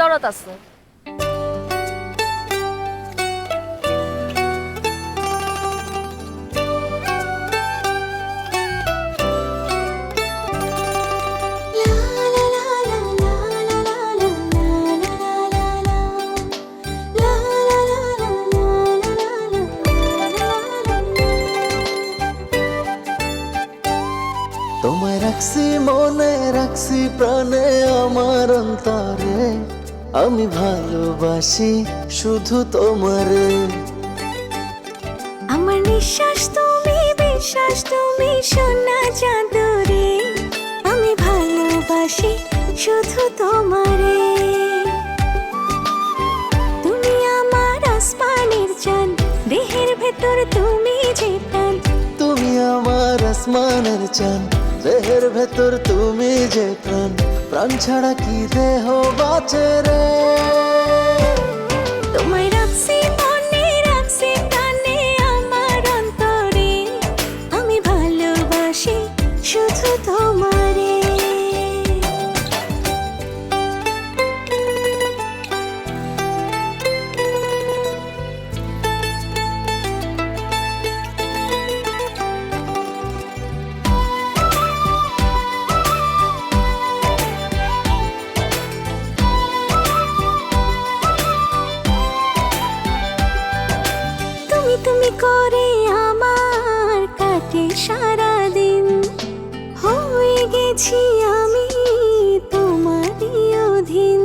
দরদ আছে। তোমায় রাখছি মনে, রাখছি প্রাণে, আমার অন্তরে আমি ভালোবাসি শুধু তোমারে। আমার নিঃশ্বাস তুমি, বিশ্বাস তুমি, সোনা চাঁদরে আমি ভালোবাসি শুধু তোমারে। তুমি আমার আসমানের চাঁদ, দেহের ভেতর তুমি যে প্রাণ। তুমি আমার আসমানের চাঁদ, দেহের ভেতর তুমি যে প্রাণ। প্রাণ ছাড়া কি দেহ বাঁচে রে। তোমায় রাখছি মনে, রাখছি প্রাণে, আমার অন্তরে আমি ভালোবাসি শুধু তোমারে। তুমি তুমি করে আমার কাটে সারাদিন, হয়ে গেছি আমি তোমারই অধীন।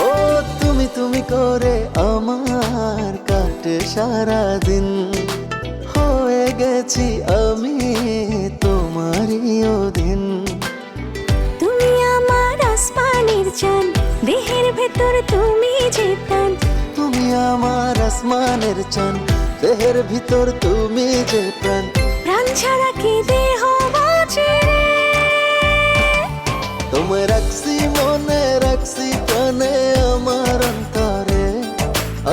ও তুমি তুমি করে আমার কাটে সারাদিন, হয়ে গেছি আমি তোমারই অধীন। তুমি আমার আসমানের চাঁদ, দেহের ভেতর তুমি যে প্রাণ। তুমি আমার আসমানের চাঁদ, দেহের ভিতর তুমি যে প্রাণ। প্রাণ ছাড়া কি দেহ বাঁচে রে। তোমায় রাখছি মনে, রাখছি প্রাণে, আমার অন্তরে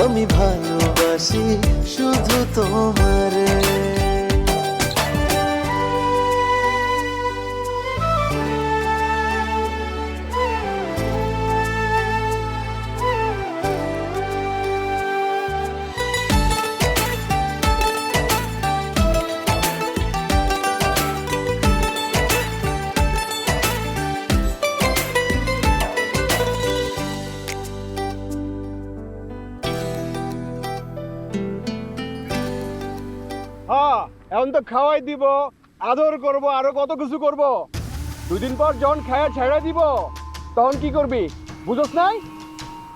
আমি ভালোবাসি শুধু তোমারে। হ্যাঁ, এখন তো খাওয়াই দিব, আদর করব, আরো কত কিছু করব। দুদিন পর যখন খায়া ছেড়ে দিব তখন কি করবি বুঝছ নাই?